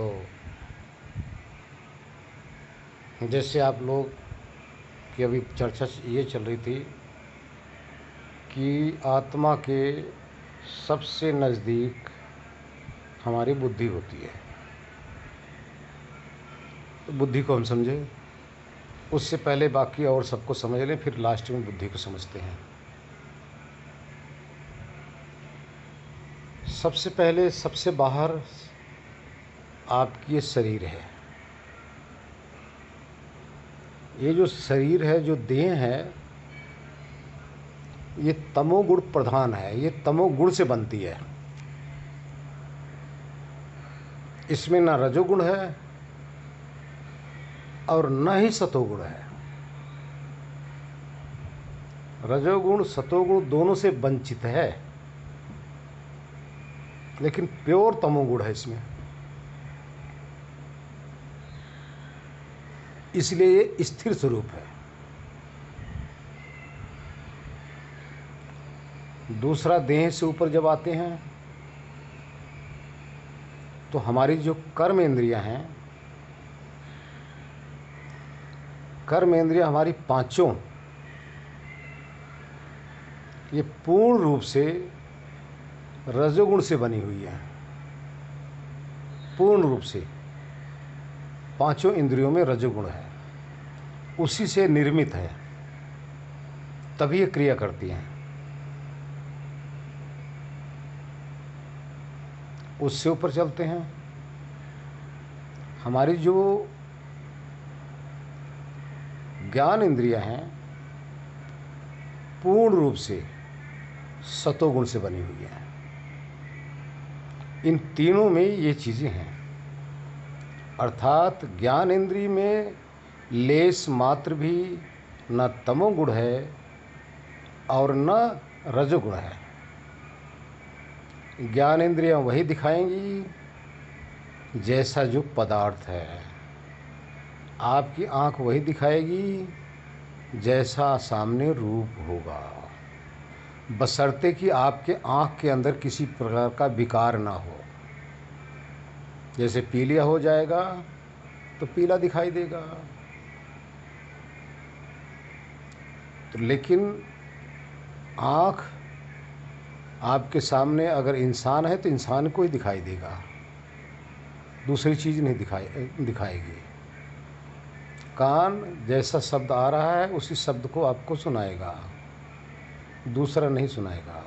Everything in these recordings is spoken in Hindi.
तो जैसे आप लोग की अभी चर्चा ये चल रही थी कि आत्मा के सबसे नज़दीक हमारी बुद्धि होती है। तो बुद्धि को हम समझें, उससे पहले बाकी और सबको समझ लें, फिर लास्ट में बुद्धि को समझते हैं। सबसे पहले सबसे बाहर आपकी ये शरीर है। ये जो शरीर है, जो देह है, ये तमोगुण प्रधान है। ये तमोगुण से बनती है। इसमें ना रजोगुण है और न ही सतोगुण है। रजोगुण सतोगुण दोनों से वंचित है, लेकिन प्योर तमोगुण है इसमें। इसलिए ये स्थिर स्वरूप है। दूसरा, देह से ऊपर जब आते हैं तो हमारी जो कर्म इंद्रियां हैं, कर्म इंद्रियां हमारी पांचों, ये पूर्ण रूप से रजोगुण से बनी हुई है। पूर्ण रूप से पांचों इंद्रियों में रजोगुण है, उसी से निर्मित है, तभी ये क्रिया करती हैं। उससे ऊपर चलते हैं, हमारी जो ज्ञान इंद्रियां हैं पूर्ण रूप से सतोगुण से बनी हुई है। इन तीनों में ये चीज़ें हैं, अर्थात ज्ञान इंद्रिय में लेस मात्र भी न तमोगुण है और न रजोगुण है। ज्ञान इंद्रियां वही दिखाएंगी जैसा जो पदार्थ है। आपकी आंख वही दिखाएगी जैसा सामने रूप होगा, बशर्ते कि आपके आंख के अंदर किसी प्रकार का विकार ना हो। जैसे पीलिया हो जाएगा तो पीला दिखाई देगा, तो लेकिन आंख आपके सामने अगर इंसान है तो इंसान को ही दिखाई देगा, दूसरी चीज़ नहीं दिखाएगी। कान जैसा शब्द आ रहा है उसी शब्द को आपको सुनाएगा, दूसरा नहीं सुनाएगा।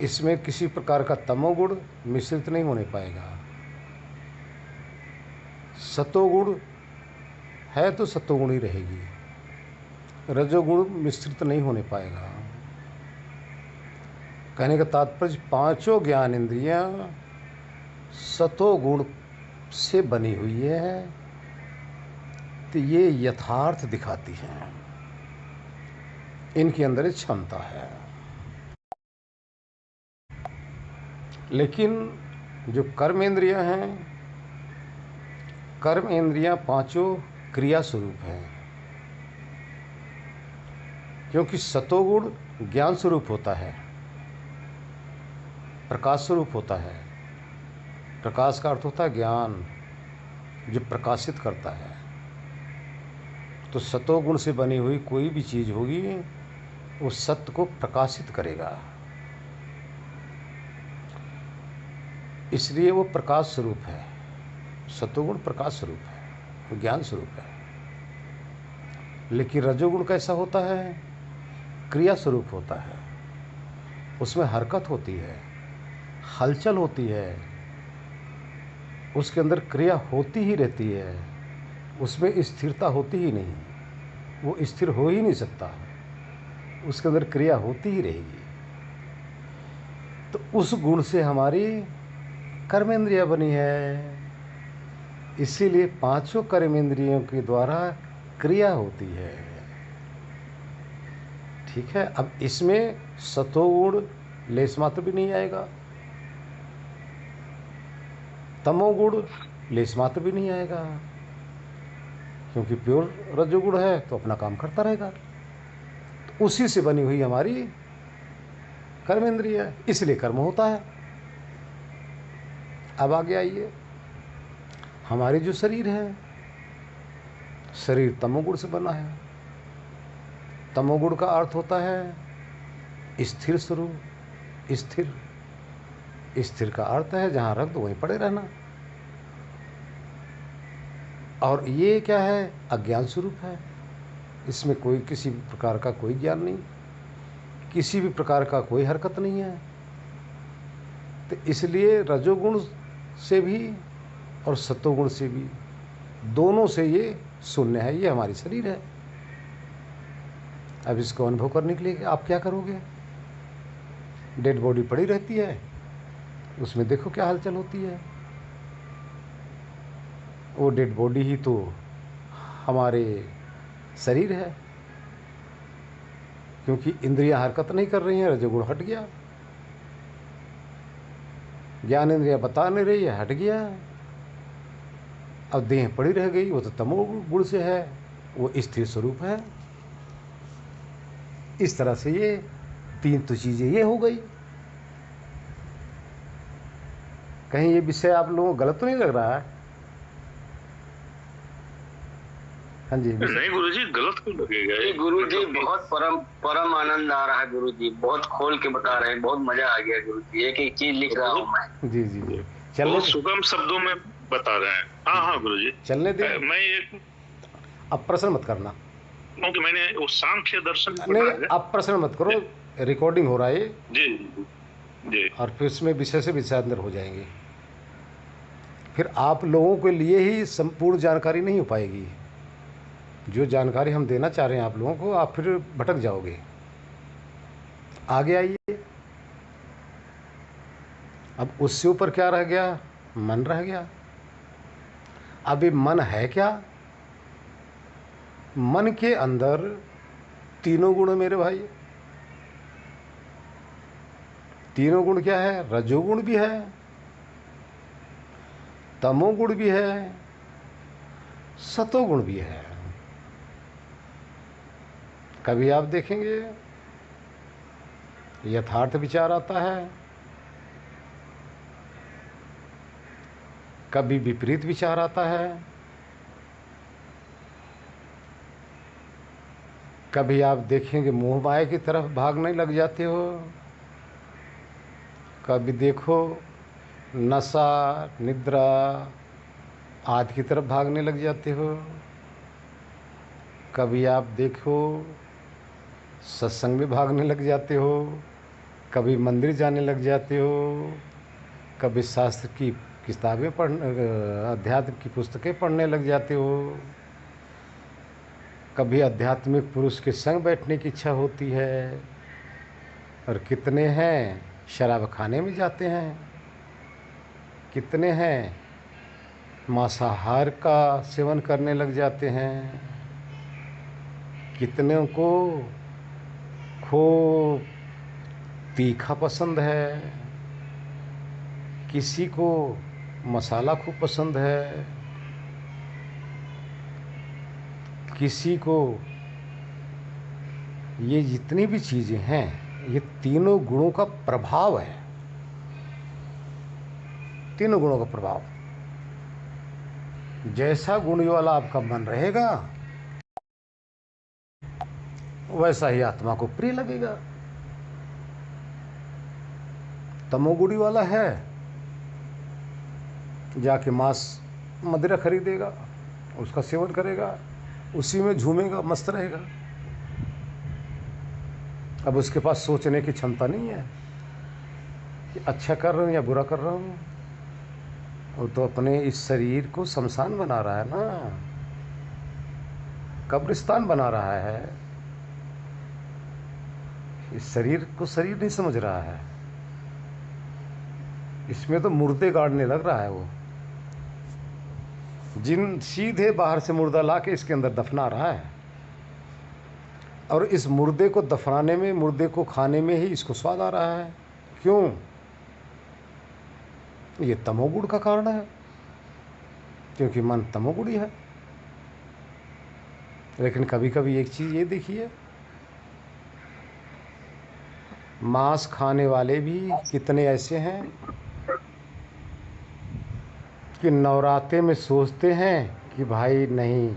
इसमें किसी प्रकार का तमोगुण मिश्रित नहीं होने पाएगा। सतोगुण है तो सतोगुण ही रहेगी, रजोगुण मिश्रित नहीं होने पाएगा। कहने का तात्पर्य, पांचों ज्ञान इंद्रियां सतोगुण से बनी हुई है, तो ये यथार्थ दिखाती हैं, इनके अंदर क्षमता है। लेकिन जो कर्म इंद्रियां हैं, कर्म इंद्रियां पांचों क्रिया स्वरूप हैं, क्योंकि सतोगुण ज्ञान स्वरूप होता है, प्रकाश स्वरूप होता है। प्रकाश का अर्थ होता है ज्ञान, जो प्रकाशित करता है। तो सतोगुण से बनी हुई कोई भी चीज़ होगी वो सत्य को प्रकाशित करेगा, इसलिए वो प्रकाश स्वरूप है। सतोगुण प्रकाश स्वरूप है, ज्ञान स्वरूप है। लेकिन रजोगुण कैसा होता है? क्रिया स्वरूप होता है। उसमें हरकत होती है, हलचल होती है, उसके अंदर क्रिया होती ही रहती है, उसमें स्थिरता होती ही नहीं, वो स्थिर हो ही नहीं सकता, उसके अंदर क्रिया होती ही रहेगी। तो उस गुण से हमारी कर्मेंद्रिया बनी है, इसीलिए पांचों कर्मेंद्रियों के द्वारा क्रिया होती है। ठीक है, अब इसमें सतोगुण लेस मात्र भी नहीं आएगा, तमोगुण लेस मात्र भी नहीं आएगा, क्योंकि प्योर रजोगुण है तो अपना काम करता रहेगा। तो उसी से बनी हुई हमारी कर्मेंद्रिय है, इसलिए कर्म होता है। अब आगे आइए, हमारी जो शरीर है, शरीर तमोगुण से बना है। तमोगुण का अर्थ होता है स्थिर स्वरूप। स्थिर, स्थिर का अर्थ है जहाँ रख दो वहीं पड़े रहना। और ये क्या है? अज्ञान स्वरूप है। इसमें कोई किसी भी प्रकार का कोई ज्ञान नहीं, किसी भी प्रकार का कोई हरकत नहीं है। तो इसलिए रजोगुण से भी और सतोगुण से भी, दोनों से ये शून्य है। ये हमारी शरीर है। अब इसको अनुभव करने के लिए आप क्या करोगे? डेड बॉडी पड़ी रहती है, उसमें देखो क्या हलचल होती है। वो डेड बॉडी ही तो हमारे शरीर है, क्योंकि इंद्रियां हरकत नहीं कर रही हैं, रजोगुण हट गया। ज्ञान इंद्रियां बता नहीं रही है, हट गया। अब देह पड़ी रह गई, वो तो तमोगुण से है, वो स्थिर स्वरूप है। इस तरह से ये तीन तो चीज़ें ये हो गई। कहीं ये विषय आप लोगों को गलत तो नहीं लग रहा है? हाँ जी। नहीं गुरुजी, गलत क्यों लगेगा? गुरुजी बहुत परम आनंद आ रहा है गुरुजी, बहुत खोल के बता रहे हैं, बहुत मजा आ गया गुरुजी। एक एक चीज लिख रहा हूँ मैं। जी जी जी, बहुत सुगम शब्दों में बता रहे हैं। हाँ हाँ गुरुजी, चलने दे। मैं एक, अब प्रश्न मत करना, क्योंकि मैंने वो सांख्य दर्शन नहीं, अब प्रश्न मत करो, रिकॉर्डिंग हो रहा है जी जी, और फिर उसमें विषय से विषय अंदर हो जाएंगे। फिर आप लोगों के लिए ही संपूर्ण जानकारी नहीं हो पाएगी। जो जानकारी हम देना चाह रहे हैं आप लोगों को, आप फिर भटक जाओगे। आगे आइए। अब उससे ऊपर क्या रह गया? मन रह गया। अब ये मन है क्या? मन के अंदर तीनों गुण है मेरे भाई। तीनों गुण क्या है? रजोगुण भी है, तमोगुण भी है, सतोगुण भी है। कभी आप देखेंगे यथार्थ विचार आता है, कभी विपरीत विचार आता है, कभी आप देखेंगे मोह माया की तरफ भागने लग जाते हो, कभी देखो नशा निद्रा आदि की तरफ भागने लग जाते हो, कभी आप देखो सत्संग में भागने लग जाते हो, कभी मंदिर जाने लग जाते हो, कभी शास्त्र की किताबें पढ़ने, अध्यात्म की पुस्तकें पढ़ने लग जाते हो, कभी आध्यात्मिक पुरुष के संग बैठने की इच्छा होती है, और कितने हैं शराब खाने में जाते हैं, कितने हैं मांसाहार का सेवन करने लग जाते हैं, कितने को खूब तीखा पसंद है, किसी को मसाला खूब पसंद है, किसी को, ये जितनी भी चीज़ें हैं ये तीनों गुणों का प्रभाव है। तीनों गुणों का प्रभाव। जैसा गुण वाला आपका मन रहेगा वैसा ही आत्मा को प्रिय लगेगा। तमोगुणी वाला है, जाके मांस मदिरा खरीदेगा, उसका सेवन करेगा, उसी में झूमेगा, मस्त रहेगा। अब उसके पास सोचने की क्षमता नहीं है कि अच्छा कर रहा हूँ या बुरा कर रहा हूँ। वो तो अपने इस शरीर को शमशान बना रहा है ना, कब्रिस्तान बना रहा है। इस शरीर को शरीर नहीं समझ रहा है, इसमें तो मुर्दे गाड़ने लग रहा है। वो जिन सीधे बाहर से मुर्दा ला के इसके अंदर दफना रहा है, और इस मुर्दे को दफनाने में, मुर्दे को खाने में ही इसको स्वाद आ रहा है। क्यों? ये तमोगुण का कारण है, क्योंकि मन तमोगुणी है। लेकिन कभी कभी एक चीज़ ये देखिए, मांस खाने वाले भी कितने ऐसे हैं कि नवरात्रे में सोचते हैं कि भाई नहीं,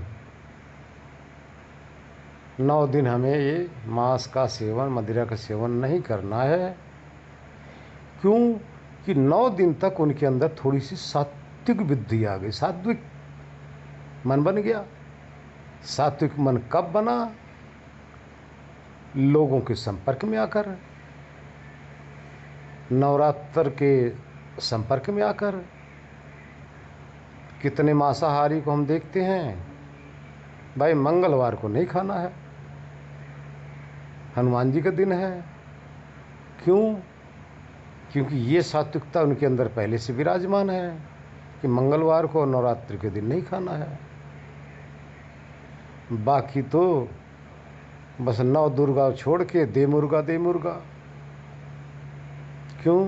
9 दिन हमें ये मांस का सेवन, मदिरा का सेवन नहीं करना है। क्यों? कि 9 दिन तक उनके अंदर थोड़ी सी सात्विक बुद्धि आ गई, सात्विक मन बन गया। सात्विक मन कब बना? लोगों के संपर्क में आकर, नवरात्र के संपर्क में आकर। कितने मांसाहारी को हम देखते हैं, भाई मंगलवार को नहीं खाना है, हनुमान जी का दिन है। क्यों? क्योंकि ये सात्विकता उनके अंदर पहले से विराजमान है कि मंगलवार को और नवरात्रि के दिन नहीं खाना है। बाकी तो बस 9 दुर्गा छोड़ के दे मुर्गा दे मुर्गा। क्यों?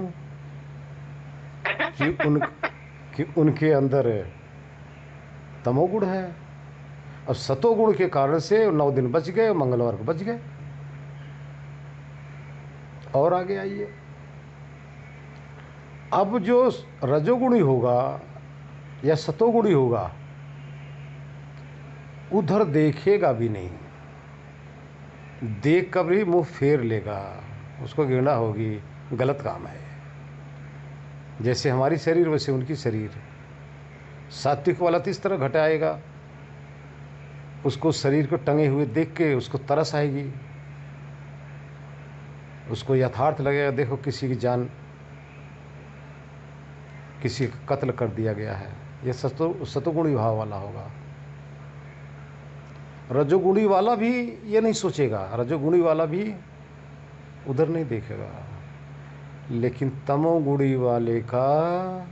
कि उनके अंदर तमोगुण है, और सतोगुण के कारण से 9 दिन बच गए, मंगलवार को बच गए। और आगे आइए, अब जो रजोगुणी होगा या सतोगुणी होगा, उधर देखेगा भी नहीं, देख कर भी मुंह फेर लेगा, उसको घृणा होगी, गलत काम है। जैसे हमारी शरीर वैसे उनकी शरीर। सात्विक वाला तो इस तरह घटाएगा, उसको शरीर को टंगे हुए देख के उसको तरस आएगी, उसको यथार्थ लगेगा, देखो किसी की जान, किसी का कत्ल कर दिया गया है। यह सतोगुणी भाव वाला होगा। रजोगुणी वाला भी ये नहीं सोचेगा, रजोगुणी वाला भी उधर नहीं देखेगा। लेकिन तमोगुणी वाले का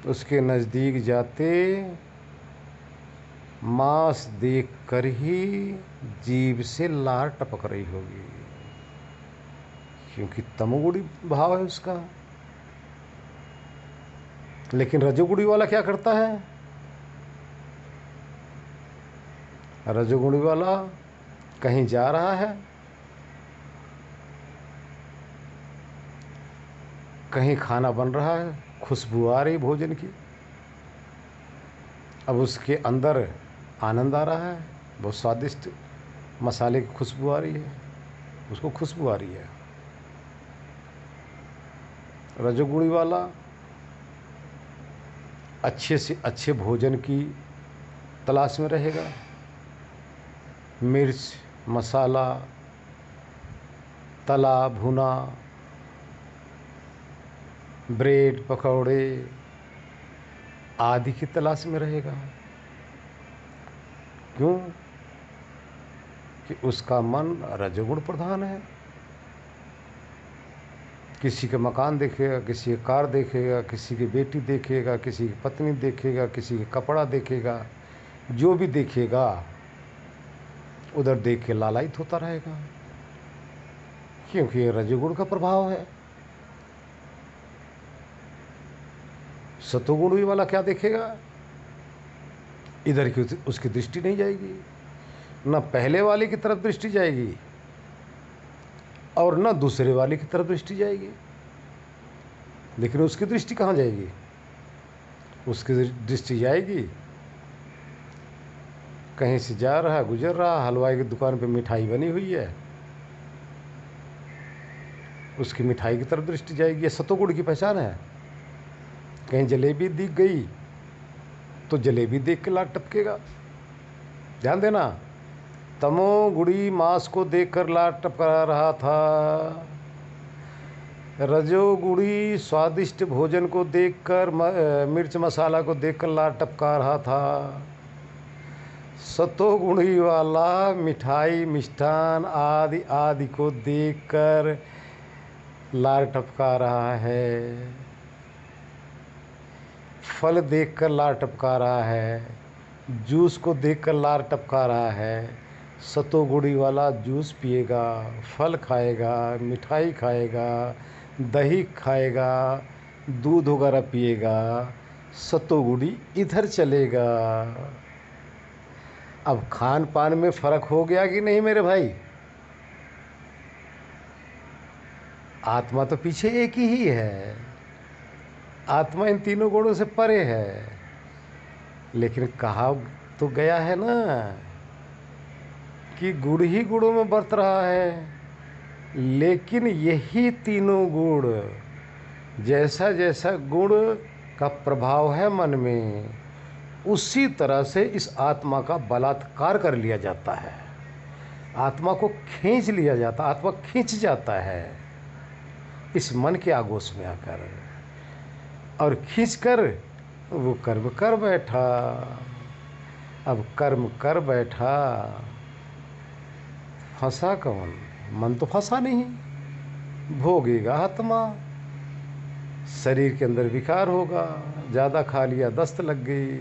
उसके नज़दीक जाते मांस देख कर ही जीभ से लार टपक रही होगी, क्योंकि तमोगुणी भाव है उसका। लेकिन रजोगुणी वाला क्या करता है? रजोगुणी वाला कहीं जा रहा है, कहीं खाना बन रहा है, खुशबू आ रही भोजन की, अब उसके अंदर आनंद आ रहा है, बहुत स्वादिष्ट मसाले की खुशबू आ रही है, उसको खुशबू आ रही है। रजोगुणी वाला अच्छे से अच्छे भोजन की तलाश में रहेगा। मिर्च, मसाला, तला भुना, ब्रेड, पकौड़े आदि की तलाश में रहेगा। क्यों? कि उसका मन रजोगुण प्रधान है। किसी के मकान देखेगा, किसी की कार देखेगा, किसी की बेटी देखेगा, किसी की पत्नी देखेगा, किसी के कपड़ा देखेगा, जो भी देखेगा उधर देख के लालायित होता रहेगा, क्योंकि ये रजोगुण का प्रभाव है। सतोगुणी वाला क्या देखेगा? इधर की उसकी दृष्टि नहीं जाएगी, न पहले वाले की तरफ दृष्टि जाएगी और न दूसरे वाले की तरफ दृष्टि जाएगी। लेकिन उसकी दृष्टि कहाँ जाएगी? उसकी दृष्टि जाएगी, कहीं से जा रहा, गुजर रहा, हलवाई की दुकान पे मिठाई बनी हुई है, उसकी मिठाई की तरफ दृष्टि जाएगी। ये सतोगुण की पहचान है। कहीं जलेबी दिख गई तो जलेबी देख के लाट टपकेगा। ध्यान देना, तमोगुणी मांस को देखकर लाट टपका रहा था, रजोगुणी स्वादिष्ट भोजन को देखकर, मिर्च मसाला को देखकर लाट टपका रहा था, सतोगुणी वाला मिठाई, मिष्ठान आदि आदि को देखकर लार टपका रहा है, फल देखकर लार टपका रहा है, जूस को देखकर लार टपका रहा है। सतोगुणी वाला जूस पिएगा, फल खाएगा, मिठाई खाएगा, दही खाएगा, दूध वगैरह पिएगा, सतोगुणी इधर चलेगा। अब खान पान में फ़र्क हो गया कि नहीं मेरे भाई? आत्मा तो पीछे एक ही है। आत्मा इन तीनों गुणों से परे है, लेकिन कहा तो गया है ना कि गुण ही गुणों में बरत रहा है। लेकिन यही तीनों गुण, जैसा जैसा गुण का प्रभाव है मन में, उसी तरह से इस आत्मा का बलात्कार कर लिया जाता है, आत्मा को खींच लिया जाता, आत्मा खींच जाता है इस मन के आगोश में आकर, और खींचकर वो कर्म कर बैठा। अब कर्म कर बैठा, फंसा कौन? मन तो फंसा नहीं, भोगेगा आत्मा। शरीर के अंदर विकार होगा, ज़्यादा खा लिया दस्त लग गई,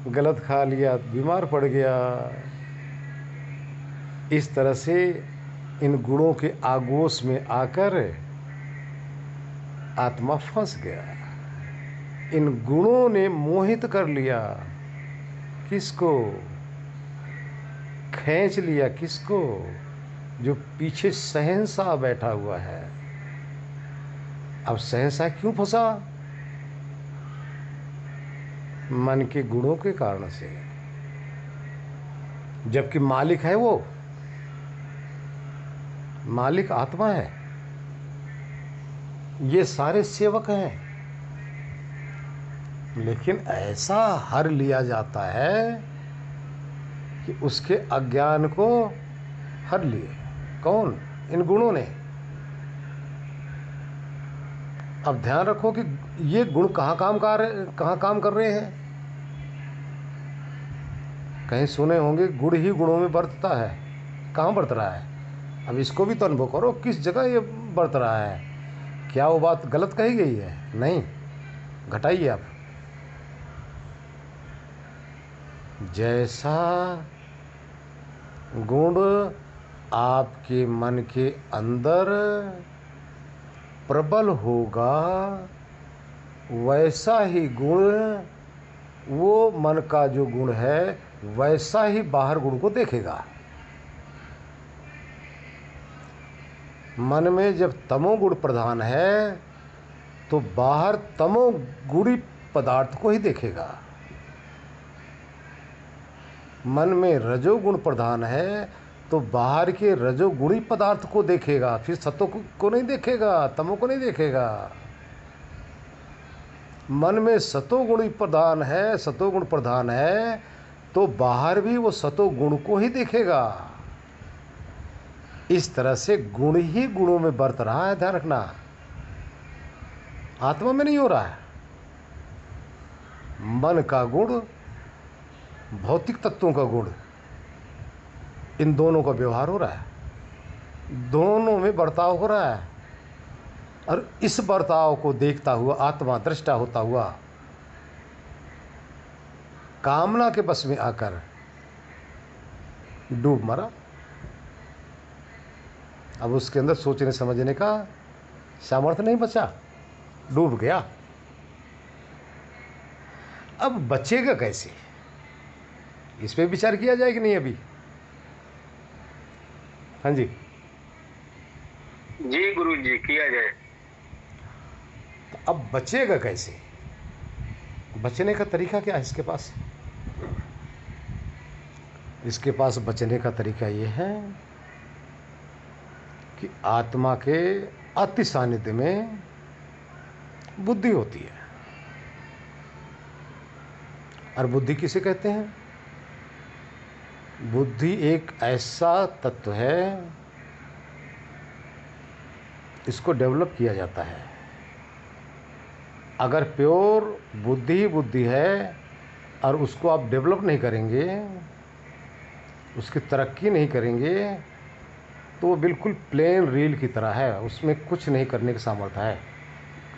गलत खा लिया बीमार पड़ गया। इस तरह से इन गुणों के आगोश में आकर आत्मा फंस गया। इन गुणों ने मोहित कर लिया किसको? खींच लिया किसको? जो पीछे शहंशाह बैठा हुआ है। अब शहंशाह क्यों फंसा? मन के गुणों के कारण से, जबकि मालिक है वो, मालिक आत्मा है, ये सारे सेवक हैं। लेकिन ऐसा हर लिया जाता है कि उसके अज्ञान को हर लिए। कौन? इन गुणों ने। अब ध्यान रखो कि ये गुण कहाँ काम कर रहे हैं। कहीं सुने होंगे गुण ही गुणों में बरतता है। कहाँ बरत रहा है? अब इसको भी तो अनुभव करो, किस जगह ये बरत रहा है। क्या वो बात गलत कही गई है? नहीं, घटाइए आप। जैसा गुण आपके मन के अंदर प्रबल होगा, वैसा ही गुण, वो मन का जो गुण है, वैसा ही बाहर गुण को देखेगा। मन में जब तमोगुण प्रधान है तो बाहर तमोगुणी पदार्थ को ही देखेगा। मन में रजोगुण प्रधान है तो बाहर के रजोगुणी पदार्थ को देखेगा, फिर सतो को नहीं देखेगा, तमो को नहीं देखेगा। मन में सतोगुण प्रधान है तो बाहर भी वो सतोगुण को ही देखेगा। इस तरह से गुण ही गुणों में बरत रहा है। ध्यान रखना, आत्मा में नहीं हो रहा है। मन का गुण, भौतिक तत्वों का गुण, इन दोनों का व्यवहार हो रहा है, दोनों में बर्ताव हो रहा है। और इस बर्ताव को देखता हुआ आत्मा दृष्टा होता हुआ कामना के बस में आकर डूब मरा। अब उसके अंदर सोचने समझने का सामर्थ्य नहीं बचा, डूब गया। अब बचेगा कैसे? इस पे विचार किया जाए कि नहीं अभी? हाँ जी जी गुरु जी, किया जाए। तो अब बचेगा कैसे? बचने का तरीका क्या है इसके पास? इसके पास बचने का तरीका ये है कि आत्मा के अति सानिध्य में बुद्धि होती है। और बुद्धि किसे कहते हैं? बुद्धि एक ऐसा तत्व है, इसको डेवलप किया जाता है। अगर प्योर बुद्धि ही बुद्धि है और उसको आप डेवलप नहीं करेंगे, उसकी तरक्की नहीं करेंगे, तो वो बिल्कुल प्लेन रील की तरह है, उसमें कुछ नहीं करने की सामर्थ्य है,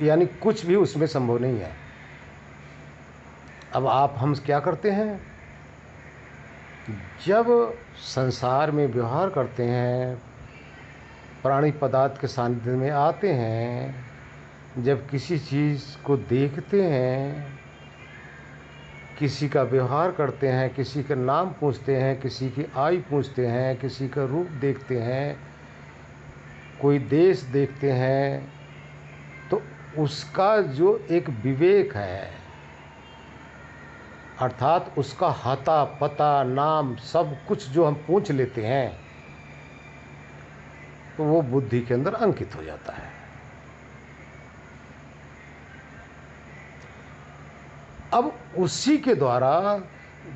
यानी कुछ भी उसमें संभव नहीं है। अब हम क्या करते हैं? जब संसार में व्यवहार करते हैं, प्राणी पदार्थ के सानिध्य में आते हैं, जब किसी चीज़ को देखते हैं, किसी का व्यवहार करते हैं, किसी का नाम पूछते हैं, किसी की आयु पूछते हैं, किसी का रूप देखते हैं, कोई देश देखते हैं, तो उसका जो एक विवेक है, अर्थात उसका हाता पता नाम सब कुछ जो हम पूछ लेते हैं, तो वो बुद्धि के अंदर अंकित हो जाता है। अब उसी के द्वारा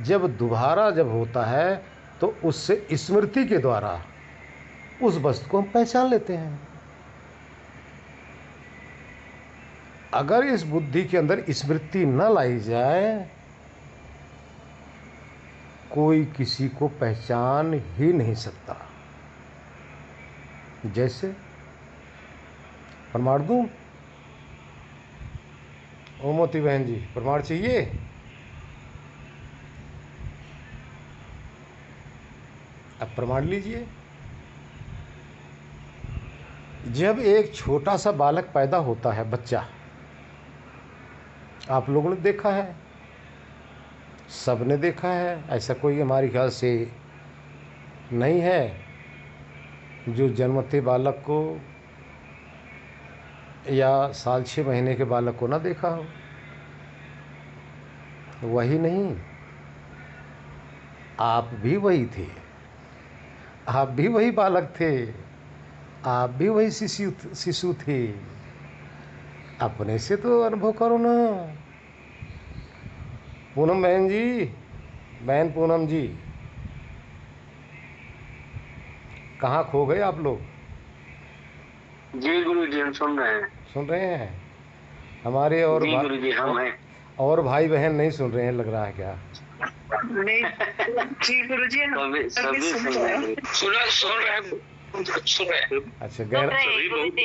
जब दोबारा जब होता है तो उससे स्मृति के द्वारा उस वस्तु को हम पहचान लेते हैं। अगर इस बुद्धि के अंदर स्मृति न लाई जाए, कोई किसी को पहचान ही नहीं सकता। जैसे प्रमाण दूं? ओ मोती बहन जी, प्रमाण चाहिए? अब प्रमाण लीजिए। जब एक छोटा सा बालक पैदा होता है, बच्चा, आप लोगों ने देखा है, सब ने देखा है, ऐसा कोई हमारे ख्याल से नहीं है जो जन्मते बालक को या साल 6 महीने के बालक को ना देखा हो। वही नहीं, आप भी वही थे, आप भी वही बालक थे, आप भी वही शिशु थे। अपने से तो अनुभव करो ना। पूनम बहन जी, बहन पूनम जी, कहाँ खो गए आप लोग? जी गुरु जी, हम सुन रहे हैं। सुन रहे हैं? हमारे और जी गुरु जी, हम हैं। और भाई बहन नहीं सुन रहे हैं, लग रहा है क्या? नहीं जी गुरु जी, सभी सुन रहे हैं। सुन रहे हैं। अच्छा,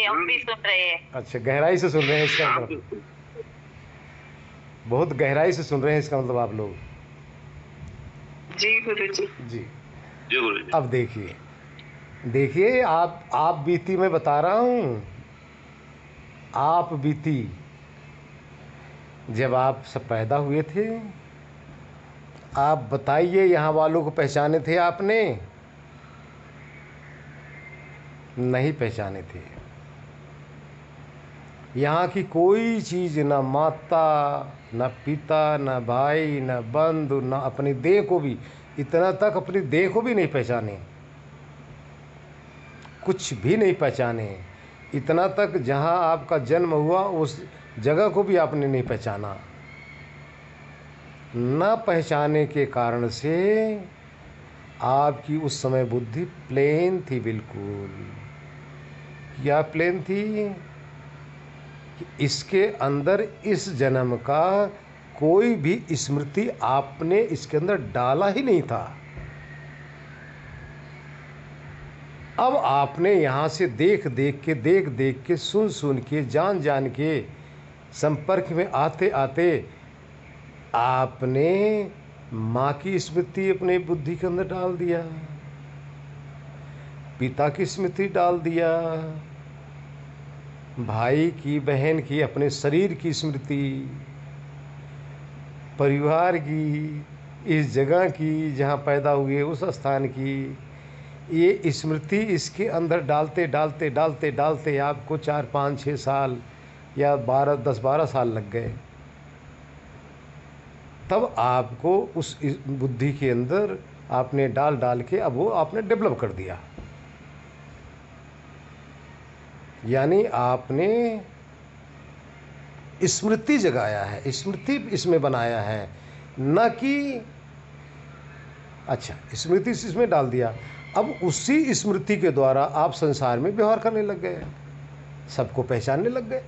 हम भी सुन रहे हैं। अच्छा, गहराई से सुन रहे हैं इसका मतलब, बहुत गहराई से सुन रहे हैं इसका मतलब आप लोग। जी गुरु जी। जी जी गुरु जी। अब देखिए आप बीती मैं बता रहा हूँ, आप बीती जब आप सब पैदा हुए थे, आप बताइए यहाँ वालों को पहचाने थे आपने? नहीं पहचाने थे। यहाँ की कोई चीज़, न माता न पिता न भाई न बंधु न अपनी देह को भी, इतना तक अपनी देह को भी नहीं पहचाने, कुछ भी नहीं पहचाने। इतना तक जहाँ आपका जन्म हुआ उस जगह को भी आपने नहीं पहचाना। न पहचाने के कारण से आपकी उस समय बुद्धि प्लेन थी, बिल्कुल। क्या प्लेन थी? कि इसके अंदर इस जन्म का कोई भी स्मृति आपने इसके अंदर डाला ही नहीं था। अब आपने यहाँ से देख देख के सुन के जान के संपर्क में आते आते आपने माँ की स्मृति अपने बुद्धि के अंदर डाल दिया, पिता की स्मृति डाल दिया, भाई की बहन की अपने शरीर की स्मृति, परिवार की, इस जगह की जहाँ पैदा हुए उस स्थान की, ये स्मृति इसके अंदर डालते डालते डालते डालते आपको 4, 5, 6 साल या 10, 12 साल लग गए। तब आपको उस बुद्धि के अंदर आपने डाल के अब वो आपने डेवलप कर दिया। यानी आपने स्मृति जगाया है, स्मृति इसमें बनाया है, न कि अच्छा स्मृति इसमें डाल दिया। अब उसी स्मृति के द्वारा आप संसार में व्यवहार करने लग गए, सबको पहचानने लग गए,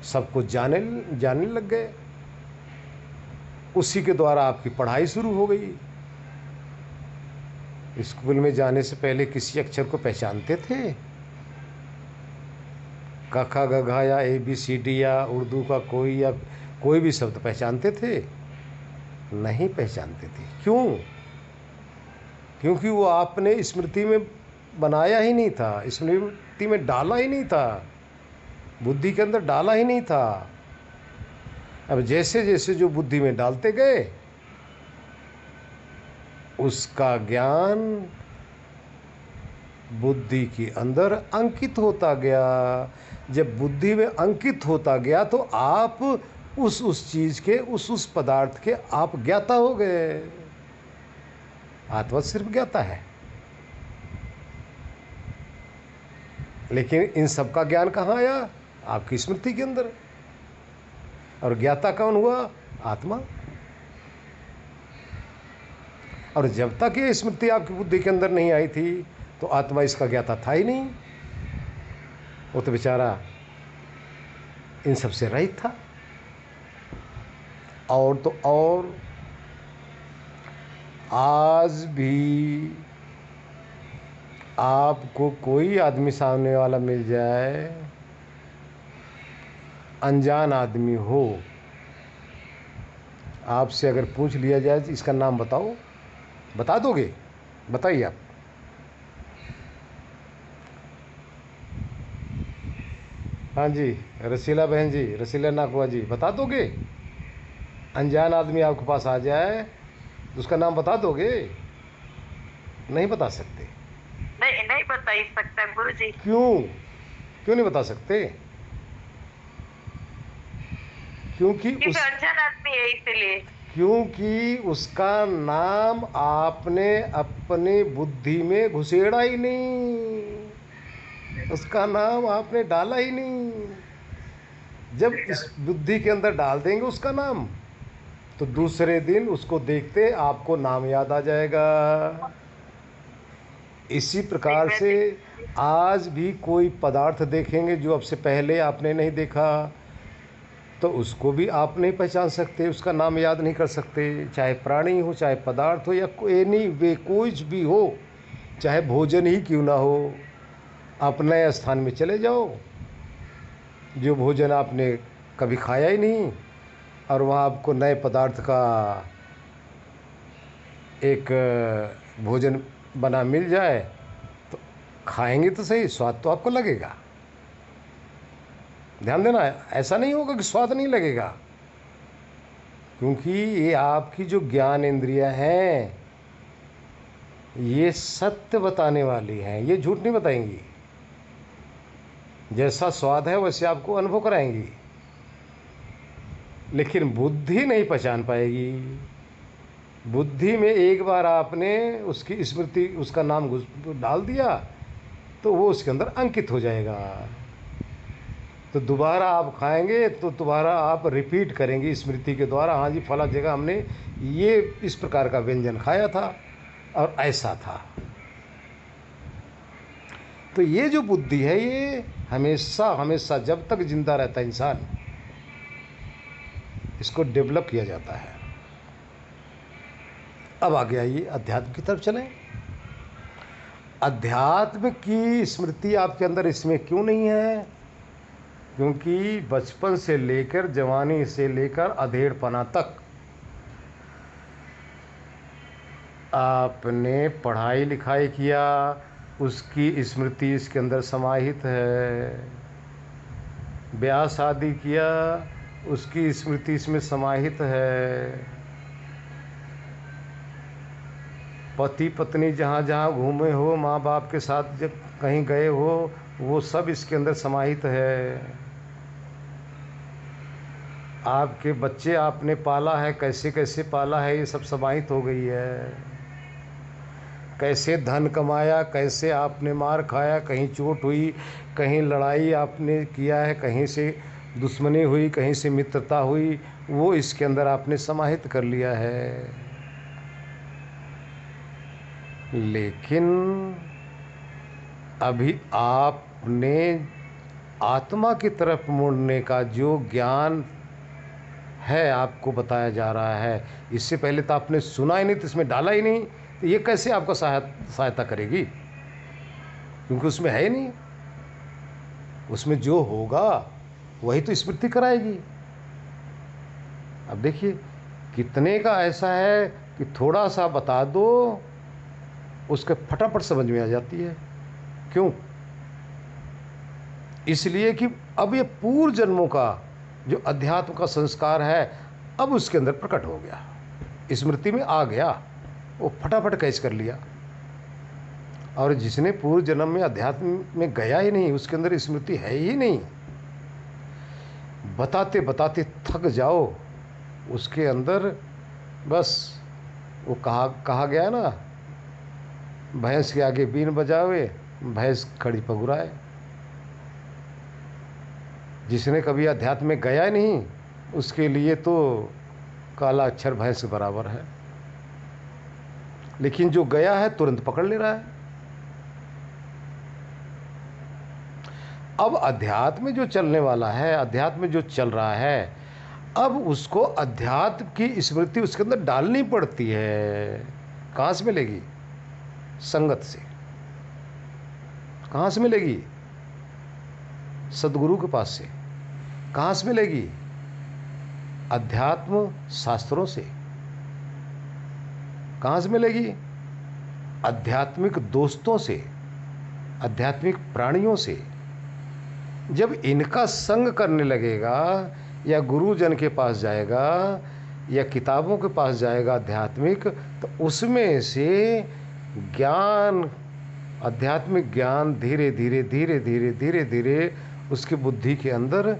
सबको जानने लग गए। उसी के द्वारा आपकी पढ़ाई शुरू हो गई। स्कूल में जाने से पहले किसी अक्षर को पहचानते थे? क ख ग घ या ABCD या उर्दू का कोई भी शब्द पहचानते थे? नहीं पहचानते थे। क्यों? क्योंकि वो आपने स्मृति में बनाया ही नहीं था, स्मृति में डाला ही नहीं था, बुद्धि के अंदर डाला ही नहीं था। अब जैसे जैसे जो बुद्धि में डालते गए उसका ज्ञान बुद्धि के अंदर अंकित होता गया। जब बुद्धि में अंकित होता गया तो आप उस चीज़ के, उस पदार्थ के आप ज्ञाता हो गए। आत्मा सिर्फ ज्ञाता है, लेकिन इन सब का ज्ञान कहाँ आया? आपकी स्मृति के अंदर। और ज्ञाता कौन हुआ? आत्मा। और जब तक ये स्मृति आपकी बुद्धि के अंदर नहीं आई थी तो आत्मा इसका ज्ञाता था ही नहीं। वो तो बेचारा इन सब से रहित था। और तो और आज भी आपको कोई आदमी सामने वाला मिल जाए, अनजान आदमी हो, आपसे अगर पूछ लिया जाए इसका नाम बताओ, बता दोगे? बताइए आप। हाँ जी, रसीला बहन जी, रसीला नाकवा जी, बता दोगे? अनजान आदमी आपके पास आ जाए तो उसका नाम बता दोगे? नहीं बता सकते। नहीं बता ही सकता गुरु जी। क्यों नहीं बता सकते? क्योंकि अनजान आदमी है इसलिए। क्योंकि उसका नाम आपने अपनी बुद्धि में घुसेड़ा ही नहीं, उसका नाम आपने डाला ही नहीं। जब इस बुद्धि के अंदर डाल देंगे उसका नाम, तो दूसरे दिन उसको देखते आपको नाम याद आ जाएगा। इसी प्रकार से आज भी कोई पदार्थ देखेंगे जो अब से पहले आपने नहीं देखा, तो उसको भी आप नहीं पहचान सकते, उसका नाम याद नहीं कर सकते। चाहे प्राणी हो, चाहे पदार्थ हो, या एनी वे कोई भी हो, चाहे भोजन ही क्यों ना हो। आप नए स्थान में चले जाओ, जो भोजन आपने कभी खाया ही नहीं, और वहाँ आपको नए पदार्थ का एक भोजन बना मिल जाए तो खाएंगे तो सही, स्वाद तो आपको लगेगा। ध्यान देना, ऐसा नहीं होगा कि स्वाद नहीं लगेगा, क्योंकि ये आपकी जो ज्ञान इंद्रियां हैं ये सत्य बताने वाली हैं, ये झूठ नहीं बताएंगी। जैसा स्वाद है वैसे आपको अनुभव कराएंगी, लेकिन बुद्धि नहीं पहचान पाएगी। बुद्धि में एक बार आपने उसकी स्मृति, उसका नाम डाल दिया तो वो उसके अंदर अंकित हो जाएगा। तो दोबारा आप खाएंगे तो दोबारा आप रिपीट करेंगे स्मृति के द्वारा, हाँ जी फला जगह हमने ये इस प्रकार का व्यंजन खाया था और ऐसा था। तो ये जो बुद्धि है ये हमेशा हमेशा जब तक जिंदा रहता है इंसान, इसको डेवलप किया जाता है। अब आगे आइए अध्यात्म की तरफ चलें। अध्यात्म की स्मृति आपके अंदर इसमें क्यों नहीं है? क्योंकि बचपन से लेकर, जवानी से लेकर अधेड़पना तक आपने पढ़ाई लिखाई किया, उसकी स्मृति इसके अंदर समाहित है। ब्याह शादी किया, उसकी स्मृति इसमें समाहित है। पति पत्नी जहाँ जहाँ घूमे हो, माँ बाप के साथ जब कहीं गए हो, वो सब इसके अंदर समाहित है। आपके बच्चे आपने पाला है, कैसे कैसे पाला है, ये सब समाहित हो गई है। कैसे धन कमाया, कैसे आपने मार खाया, कहीं चोट हुई, कहीं लड़ाई आपने किया है, कहीं से दुश्मनी हुई, कहीं से मित्रता हुई, वो इसके अंदर आपने समाहित कर लिया है। लेकिन अभी आपने आत्मा की तरफ मुड़ने का जो ज्ञान है आपको बताया जा रहा है, इससे पहले तो आपने सुना ही नहीं, तो इसमें डाला ही नहीं, तो ये कैसे आपको सहायता करेगी? क्योंकि उसमें है ही नहीं। उसमें जो होगा वही तो स्मृति कराएगी। अब देखिए कितने का ऐसा है कि थोड़ा सा बता दो उसके फटाफट समझ में आ जाती है। क्यों? इसलिए कि अब ये पूर्व जन्मों का जो अध्यात्म का संस्कार है अब उसके अंदर प्रकट हो गया, स्मृति में आ गया, वो फटाफट कैच कर लिया। और जिसने पूर्व जन्म में अध्यात्म में गया ही नहीं, उसके अंदर स्मृति है ही नहीं, बताते बताते थक जाओ, उसके अंदर बस वो कहा गया ना, भैंस के आगे बीन बजावे भैंस खड़ी पगुराए। जिसने कभी अध्यात्म में गया नहीं, उसके लिए तो काला अक्षर भैंस के बराबर है, लेकिन जो गया है तुरंत पकड़ ले रहा है। अब अध्यात्म में जो चलने वाला है, अध्यात्म में जो चल रहा है, अब उसको अध्यात्म की स्मृति उसके अंदर डालनी पड़ती है। कहाँ से मिलेगी? संगत से। कहाँ से मिलेगी? सदगुरु के पास से। कहाँ से मिलेगी? अध्यात्म शास्त्रों से। कहाँ से मिलेगी? आध्यात्मिक दोस्तों से, आध्यात्मिक प्राणियों से। जब इनका संग करने लगेगा, या गुरुजन के पास जाएगा, या किताबों के पास जाएगा आध्यात्मिक, तो उसमें से ज्ञान, आध्यात्मिक ज्ञान धीरे धीरे धीरे धीरे धीरे धीरे उसकी बुद्धि के अंदर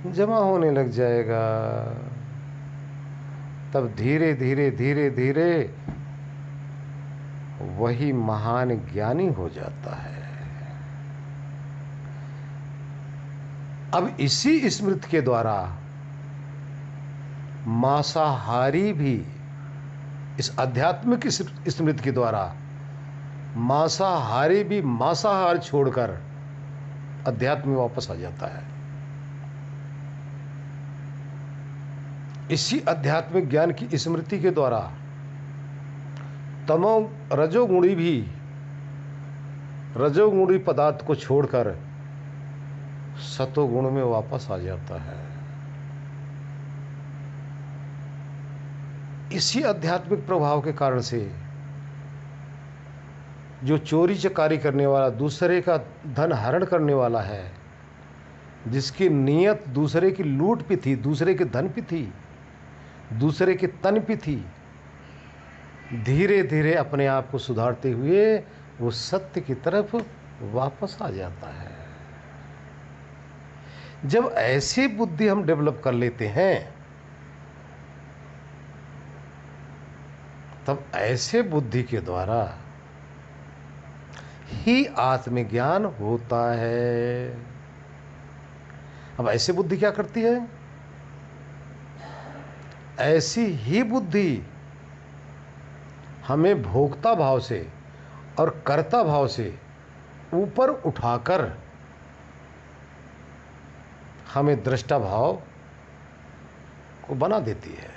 जमा होने लग जाएगा। तब धीरे धीरे धीरे धीरे वही महान ज्ञानी हो जाता है। अब इसी स्मृति के द्वारा मांसाहारी भी, इस आध्यात्मिक स्मृति के द्वारा मांसाहारी भी मांसाहार छोड़कर अध्यात्म में वापस आ जाता है। इसी आध्यात्मिक ज्ञान की स्मृति के द्वारा तमो रजोगुणी भी रजोगुणी पदार्थ को छोड़कर सतोगुण में वापस आ जाता है। इसी आध्यात्मिक प्रभाव के कारण से जो चोरी चकारी करने वाला, दूसरे का धन हरण करने वाला है, जिसकी नीयत दूसरे की लूट पे थी, दूसरे के धन पे थी, दूसरे के तन पे थी, धीरे धीरे अपने आप को सुधारते हुए वो सत्य की तरफ वापस आ जाता है। जब ऐसी बुद्धि हम डेवलप कर लेते हैं, तब ऐसे बुद्धि के द्वारा ही आत्मज्ञान होता है। अब ऐसी बुद्धि क्या करती है? ऐसी ही बुद्धि हमें भोक्ता भाव से और कर्ता भाव से ऊपर उठाकर हमें दृष्टा भाव को बना देती है।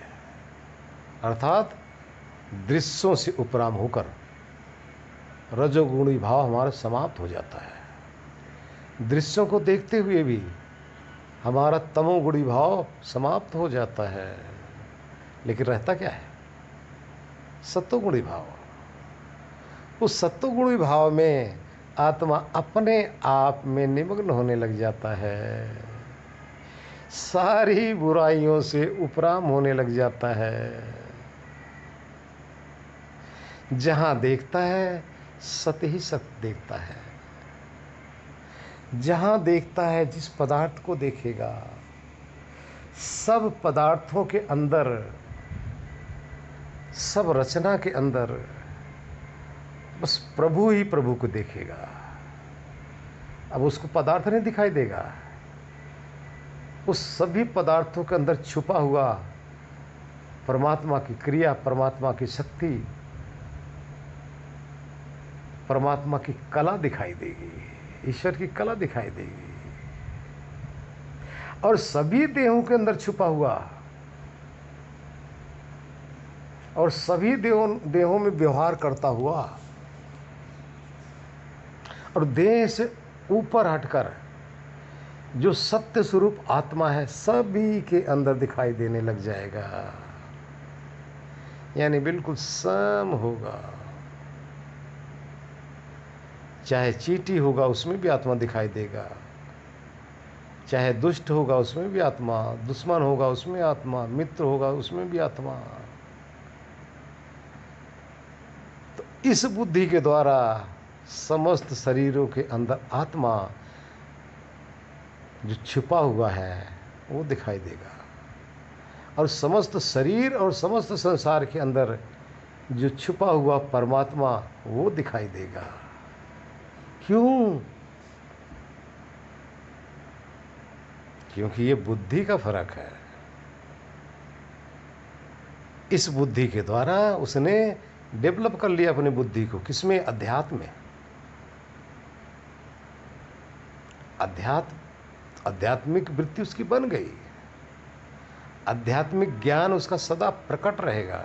अर्थात दृश्यों से उपराम होकर रजोगुणी भाव हमारा समाप्त हो जाता है। दृश्यों को देखते हुए भी हमारा तमोगुणी भाव समाप्त हो जाता है। लेकिन रहता क्या है? सत्वगुणी भाव। उस सत्वगुणी भाव में आत्मा अपने आप में निमग्न होने लग जाता है, सारी बुराइयों से उपराम होने लग जाता है। जहां देखता है सत्य ही सत्य देखता है। जहां देखता है, जिस पदार्थ को देखेगा, सब पदार्थों के अंदर, सब रचना के अंदर बस प्रभु ही प्रभु को देखेगा। अब उसको पदार्थ नहीं दिखाई देगा। उस सभी पदार्थों के अंदर छुपा हुआ परमात्मा की क्रिया, परमात्मा की शक्ति, परमात्मा की कला दिखाई देगी, ईश्वर की कला दिखाई देगी। और सभी देहों के अंदर छुपा हुआ और सभी देहों में व्यवहार करता हुआ और देह से ऊपर हटकर जो सत्य स्वरूप आत्मा है, सभी के अंदर दिखाई देने लग जाएगा। यानी बिल्कुल सम होगा। चाहे चींटी होगा उसमें भी आत्मा दिखाई देगा, चाहे दुष्ट होगा उसमें भी आत्मा, दुश्मन होगा उसमें आत्मा, मित्र होगा उसमें भी आत्मा। तो इस बुद्धि के द्वारा समस्त शरीरों के अंदर आत्मा जो छिपा हुआ है वो दिखाई देगा, और समस्त शरीर और समस्त संसार के अंदर जो छुपा हुआ परमात्मा वो दिखाई देगा। क्यों? क्योंकि ये बुद्धि का फर्क है। इस बुद्धि के द्वारा उसने डेवलप कर लिया अपनी बुद्धि को, किसमें? अध्यात्म में। आध्यात्मिक वृत्ति उसकी बन गई, आध्यात्मिक ज्ञान उसका सदा प्रकट रहेगा,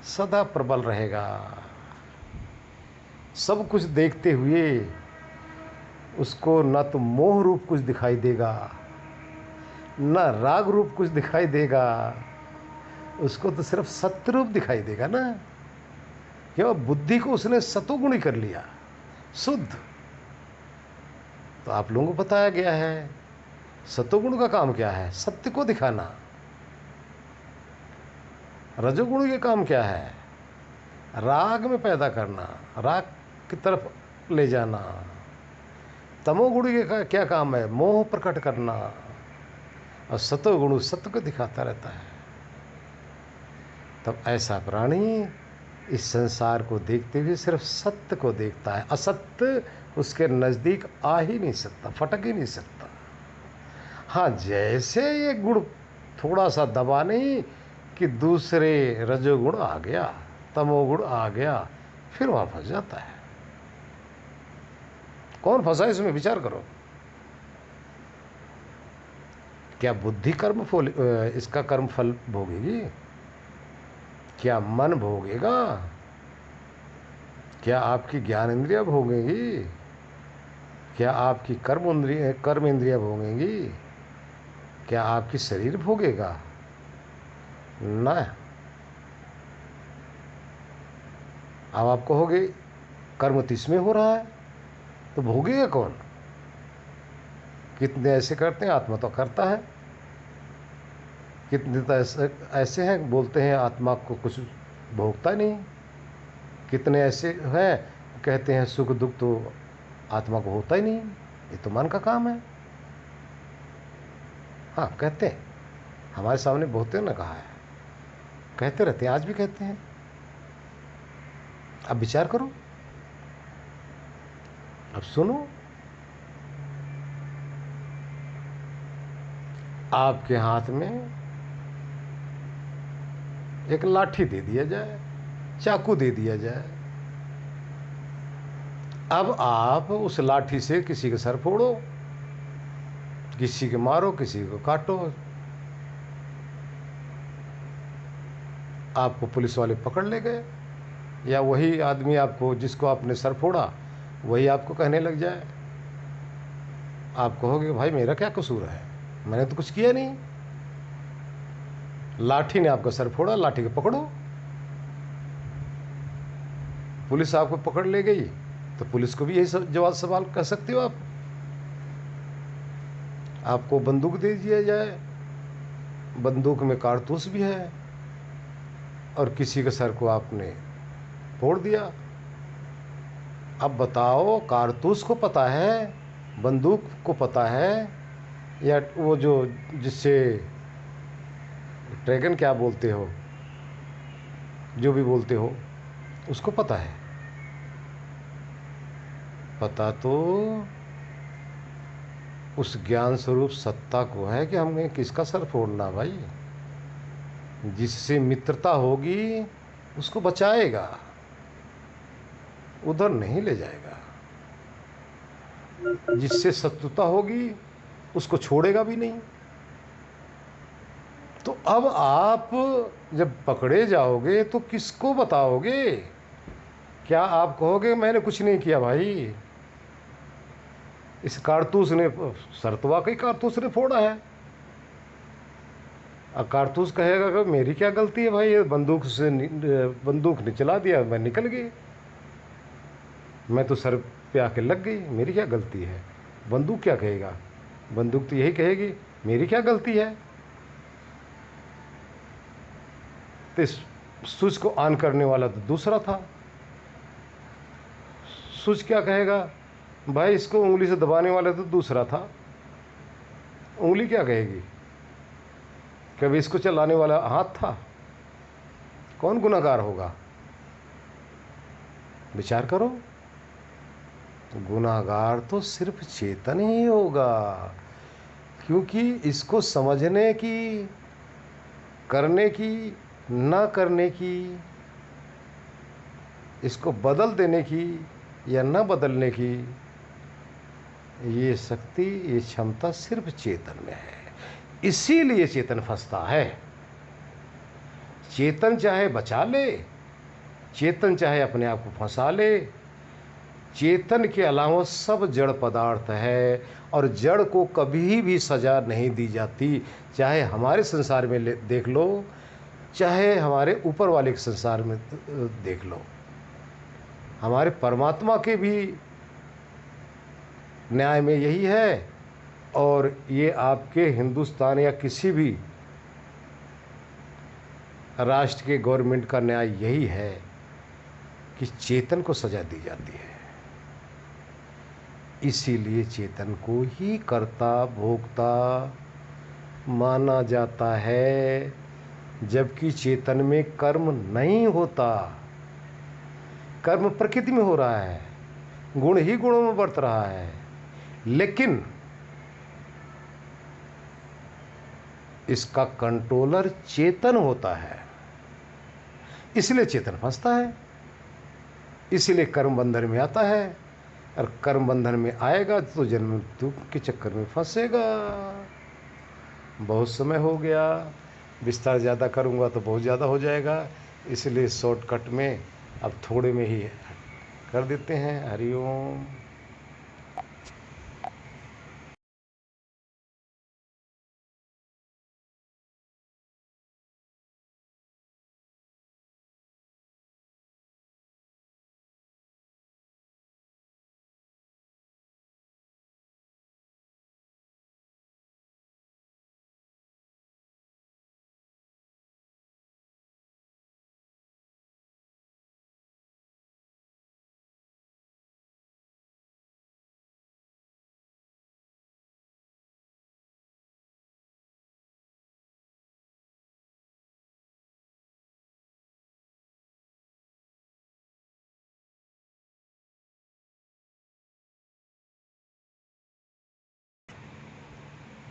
सदा प्रबल रहेगा। सब कुछ देखते हुए उसको न तो मोह रूप कुछ दिखाई देगा, न राग रूप कुछ दिखाई देगा, उसको तो सिर्फ सत्य रूप दिखाई देगा ना। क्यों? बुद्धि को उसने सतोगुणी कर लिया, शुद्ध। तो आप लोगों को बताया गया है सतोगुण का काम क्या है? सत्य को दिखाना। रजोगुण के काम क्या है? राग में पैदा करना, राग की तरफ ले जाना। तमोगुण के क्या काम है? मोह प्रकट करना। और सतोगुण सत्य को दिखाता रहता है। तब ऐसा प्राणी इस संसार को देखते हुए सिर्फ सत्य को देखता है, असत्य उसके नज़दीक आ ही नहीं सकता, फटक ही नहीं सकता। हाँ, जैसे ये गुण थोड़ा सा दबा नहीं कि दूसरे रजोगुण आ गया, तमोगुण आ गया, फिर वहाँ फंस जाता है। कौन फंसा इसमें? विचार करो। क्या बुद्धि कर्म फल इसका कर्म फल भोगेगी? क्या मन भोगेगा? क्या आपकी ज्ञान इंद्रिया भोगेगी? क्या आपकी कर्म इंद्रिया भोगेंगी? क्या आपकी शरीर भोगेगा? ना। अब आप कहोगे कर्म तो इसमें हो रहा है, तो भोगेगा कौन? कितने ऐसे करते हैं आत्मा तो करता है, कितने तो ऐसे हैं बोलते हैं आत्मा को कुछ भोगता नहीं, कितने ऐसे हैं कहते हैं सुख दुख तो आत्मा को होता ही नहीं, ये तो मन का काम है। हाँ, कहते हैं, हमारे सामने बहुतों ने कहा है, कहते रहते हैं, आज भी कहते हैं। अब विचार करो, अब सुनो। आपके हाथ में एक लाठी दे दिया जाए, चाकू दे दिया जाए, अब आप उस लाठी से किसी के सर फोड़ो, किसी के मारो, किसी को काटो, आपको पुलिस वाले पकड़ ले गए, या वही आदमी आपको, जिसको आपने सर फोड़ा, वही आपको कहने लग जाए, आप कहोगे भाई मेरा क्या कसूर है, मैंने तो कुछ किया नहीं, लाठी ने आपका सर फोड़ा, लाठी को पकड़ो। पुलिस आपको पकड़ ले गई तो पुलिस को भी यही जवाब सवाल कह सकते हो आप। आपको बंदूक दे दिया जाए, बंदूक में कारतूस भी है, और किसी के सर को आपने फोड़ दिया। अब बताओ, कारतूस को पता है, बंदूक को पता है, या वो जो जिससे ड्रैगन क्या बोलते हो, जो भी बोलते हो, उसको पता है? पता तो उस ज्ञान स्वरूप सत्ता को है कि हमने किसका सर फोड़ना भाई। जिससे मित्रता होगी उसको बचाएगा, उधर नहीं ले जाएगा। जिससे शत्रुता होगी उसको छोड़ेगा भी नहीं। तो अब आप जब पकड़े जाओगे तो किसको बताओगे? क्या आप कहोगे मैंने कुछ नहीं किया भाई, इस कारतूस ने, सर तो वाकई कारतूस ने फोड़ा है, और कारतूस कहेगा कि मेरी क्या गलती है भाई, बंदूक ने चला दिया, मैं निकल गई, मैं तो सर पे आके लग गई, मेरी क्या गलती है। बंदूक क्या कहेगा? बंदूक तो यही कहेगी मेरी क्या गलती है। तो इस स्विच को ऑन करने वाला तो दूसरा था। स्विच क्या कहेगा? भाई इसको उंगली से दबाने वाला तो दूसरा था। उंगली क्या कहेगी? कभी इसको चलाने वाला हाथ था? कौन गुनहगार होगा? विचार करो। गुनहगार तो सिर्फ चेतन ही होगा, क्योंकि इसको समझने की, करने की, न करने की, इसको बदल देने की या न बदलने की, ये शक्ति, ये क्षमता सिर्फ चेतन में है। इसीलिए चेतन फंसता है। चेतन चाहे बचा ले, चेतन चाहे अपने आप को फंसा ले, चेतन के अलावा सब जड़ पदार्थ है और जड़ को कभी भी सजा नहीं दी जाती। चाहे हमारे संसार में देख लो, चाहे हमारे ऊपर वाले के संसार में देख लो, हमारे परमात्मा के भी न्याय में यही है, और ये आपके हिंदुस्तान या किसी भी राष्ट्र के गवर्नमेंट का न्याय यही है कि चेतन को सजा दी जाती है। इसीलिए चेतन को ही कर्ता भोक्ता माना जाता है, जबकि चेतन में कर्म नहीं होता। कर्म प्रकृति में हो रहा है, गुण ही गुणों में बरत रहा है, लेकिन इसका कंट्रोलर चेतन होता है। इसलिए चेतन फंसता है, इसलिए कर्म बंधन में आता है, और कर्म बंधन में आएगा तो जन्म मृत्यु के चक्कर में फंसेगा। बहुत समय हो गया, विस्तार ज़्यादा करूँगा तो बहुत ज़्यादा हो जाएगा, इसलिए शॉर्टकट में अब थोड़े में ही कर देते हैं। हरिओम।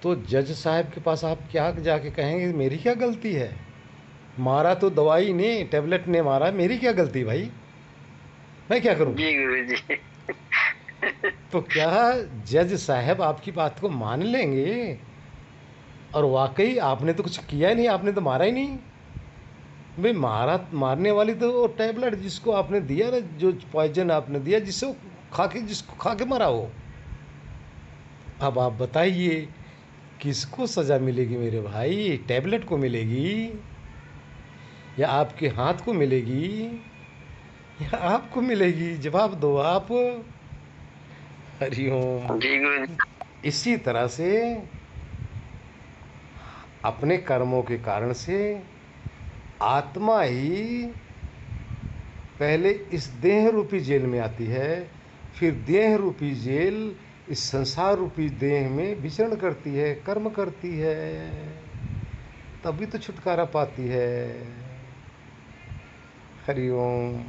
तो जज साहब के पास आप क्या जाके कहेंगे मेरी क्या गलती है? मारा तो दवाई ने, टैबलेट ने मारा, मेरी क्या गलती भाई? मैं क्या करूं? जी गुरुजी। तो क्या जज साहब आपकी बात को मान लेंगे? और वाकई आपने तो कुछ किया ही नहीं, आपने तो मारा ही नहीं भाई। मारने वाली तो वो टैबलेट जिसको आपने दिया ना, जो पॉइजन आपने दिया, जिससे वो जिसको खा के मरा हो। अब आप बताइए किसको सजा मिलेगी मेरे भाई? टैबलेट को मिलेगी, या आपके हाथ को मिलेगी, या आपको मिलेगी? जवाब दो आप। हरिओम। जी गुरुजी। इसी तरह से अपने कर्मों के कारण से आत्मा ही पहले इस देह रूपी जेल में आती है, फिर देह रूपी जेल इस संसार रूपी देह में विचरण करती है, कर्म करती है, तभी तो छुटकारा पाती है। हरिओम।